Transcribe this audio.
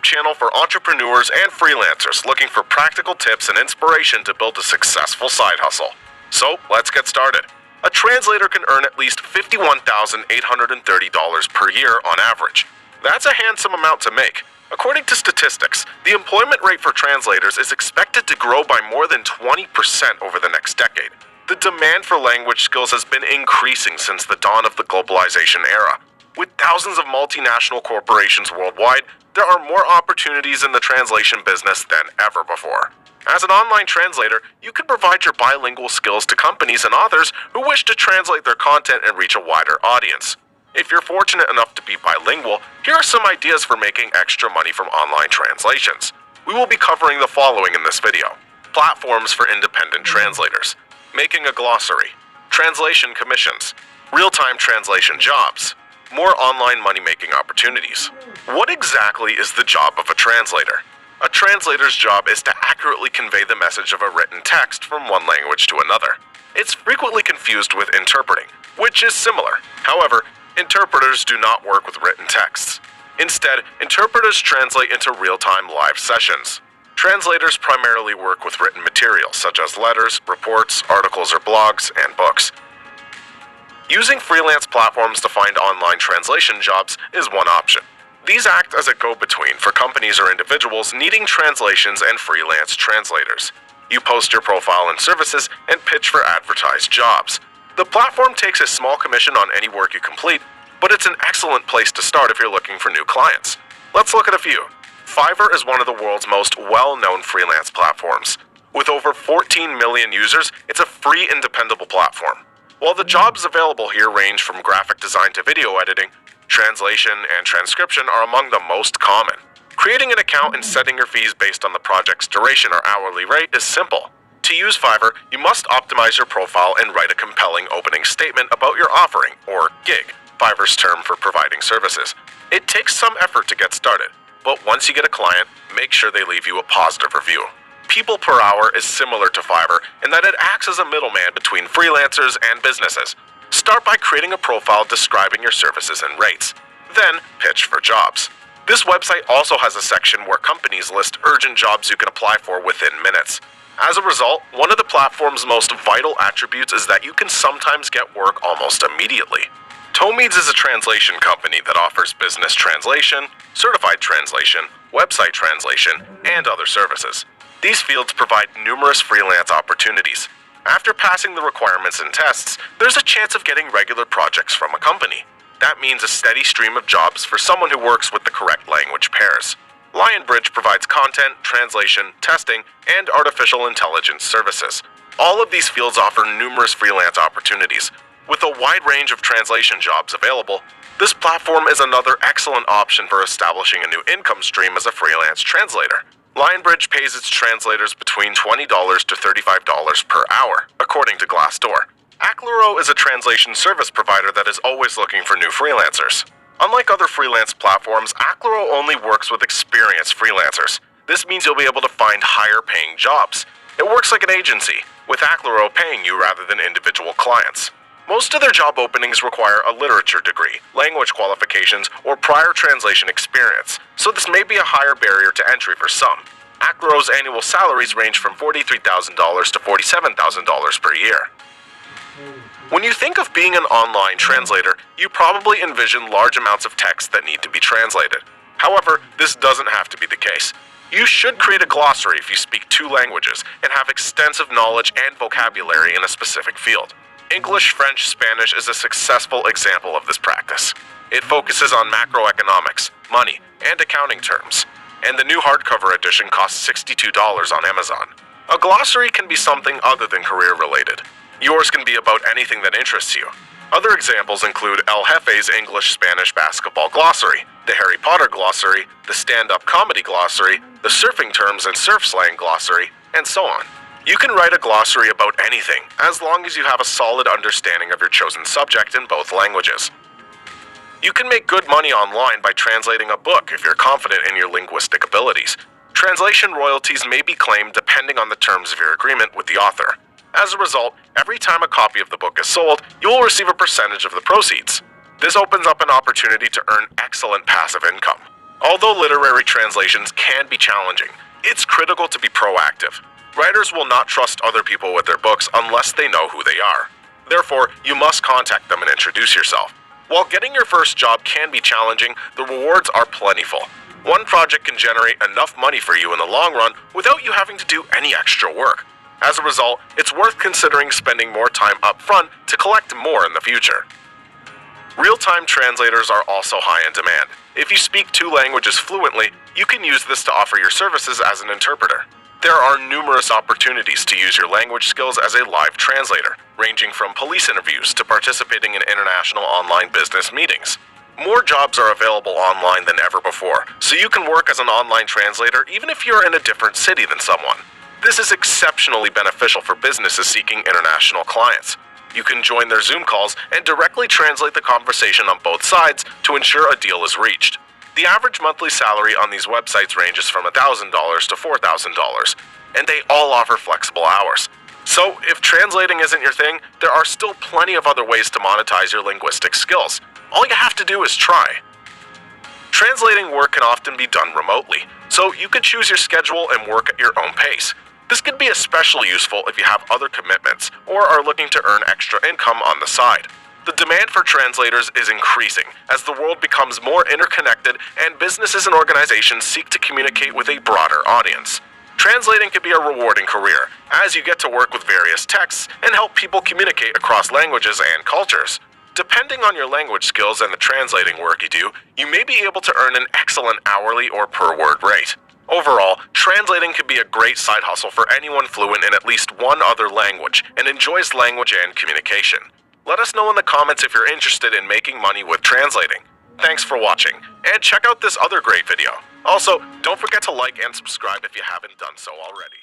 channel for entrepreneurs and freelancers looking for practical tips and inspiration to build a successful side hustle. So, let's get started. A translator can earn at least $51,830 per year on average. That's a handsome amount to make. According to statistics, the employment rate for translators is expected to grow by more than 20% over the next decade. The demand for language skills has been increasing since the dawn of the globalization era. With thousands of multinational corporations worldwide, there are more opportunities in the translation business than ever before. As an online translator, you can provide your bilingual skills to companies and authors who wish to translate their content and reach a wider audience. If you're fortunate enough to be bilingual, here are some ideas for making extra money from online translations. We will be covering the following in this video. Platforms for independent translators, making a glossary, translation commissions, real-time translation jobs, more online money-making opportunities. What exactly is the job of a translator? A translator's job is to accurately convey the message of a written text from one language to another. It's frequently confused with interpreting, which is similar. However, interpreters do not work with written texts. Instead, interpreters translate into real-time live sessions. Translators primarily work with written materials such as letters, reports, articles or blogs, and books. Using freelance platforms to find online translation jobs is one option. These act as a go-between for companies or individuals needing translations and freelance translators. You post your profile and services and pitch for advertised jobs. The platform takes a small commission on any work you complete, but it's an excellent place to start if you're looking for new clients. Let's look at a few. Fiverr is one of the world's most well-known freelance platforms. With over 14 million users, it's a free and dependable platform. While the jobs available here range from graphic design to video editing, translation and transcription are among the most common. Creating an account and setting your fees based on the project's duration or hourly rate is simple. To use Fiverr, you must optimize your profile and write a compelling opening statement about your offering, or gig, Fiverr's term for providing services. It takes some effort to get started, but once you get a client, make sure they leave you a positive review. People per hour is similar to Fiverr in that it acts as a middleman between freelancers and businesses. Start by creating a profile describing your services and rates. Then, pitch for jobs. This website also has a section where companies list urgent jobs you can apply for within minutes. As a result, one of the platform's most vital attributes is that you can sometimes get work almost immediately. Tomeeds is a translation company that offers business translation, certified translation, website translation, and other services. These fields provide numerous freelance opportunities. After passing the requirements and tests, there's a chance of getting regular projects from a company. That means a steady stream of jobs for someone who works with the correct language pairs. Lionbridge provides content, translation, testing, and artificial intelligence services. All of these fields offer numerous freelance opportunities. With a wide range of translation jobs available, this platform is another excellent option for establishing a new income stream as a freelance translator. Lionbridge pays its translators between $20 to $35 per hour, according to Glassdoor. Aclero is a translation service provider that is always looking for new freelancers. Unlike other freelance platforms, Aclero only works with experienced freelancers. This means you'll be able to find higher-paying jobs. It works like an agency, with Aclero paying you rather than individual clients. Most of their job openings require a literature degree, language qualifications, or prior translation experience, so this may be a higher barrier to entry for some. Aclero's annual salaries range from $43,000 to $47,000 per year. When you think of being an online translator, you probably envision large amounts of text that need to be translated. However, this doesn't have to be the case. You should create a glossary if you speak 2 languages and have extensive knowledge and vocabulary in a specific field. English, French, Spanish is a successful example of this practice. It focuses on macroeconomics, money, and accounting terms. And the new hardcover edition costs $62 on Amazon. A glossary can be something other than career-related. Yours can be about anything that interests you. Other examples include El Jefe's English-Spanish basketball glossary, the Harry Potter glossary, the stand-up comedy glossary, the surfing terms and surf slang glossary, and so on. You can write a glossary about anything, as long as you have a solid understanding of your chosen subject in both languages. You can make good money online by translating a book if you're confident in your linguistic abilities. Translation royalties may be claimed depending on the terms of your agreement with the author. As a result, every time a copy of the book is sold, you will receive a percentage of the proceeds. This opens up an opportunity to earn excellent passive income. Although literary translations can be challenging, it's critical to be proactive. Writers will not trust other people with their books unless they know who they are. Therefore, you must contact them and introduce yourself. While getting your first job can be challenging, the rewards are plentiful. One project can generate enough money for you in the long run without you having to do any extra work. As a result, it's worth considering spending more time up front to collect more in the future. Real-time translators are also high in demand. If you speak 2 languages fluently, you can use this to offer your services as an interpreter. There are numerous opportunities to use your language skills as a live translator, ranging from police interviews to participating in international online business meetings. More jobs are available online than ever before, so you can work as an online translator even if you're in a different city than someone. This is exceptionally beneficial for businesses seeking international clients. You can join their Zoom calls and directly translate the conversation on both sides to ensure a deal is reached. The average monthly salary on these websites ranges from $1,000 to $4,000, and they all offer flexible hours. So, if translating isn't your thing, there are still plenty of other ways to monetize your linguistic skills. All you have to do is try. Translating work can often be done remotely, so you can choose your schedule and work at your own pace. This can be especially useful if you have other commitments or are looking to earn extra income on the side. The demand for translators is increasing as the world becomes more interconnected and businesses and organizations seek to communicate with a broader audience. Translating can be a rewarding career, as you get to work with various texts and help people communicate across languages and cultures. Depending on your language skills and the translating work you do, you may be able to earn an excellent hourly or per word rate. Overall, translating can be a great side hustle for anyone fluent in at least one other language and enjoys language and communication. Let us know in the comments if you're interested in making money with translating. Thanks for watching, and check out this other great video. Also, don't forget to like and subscribe if you haven't done so already.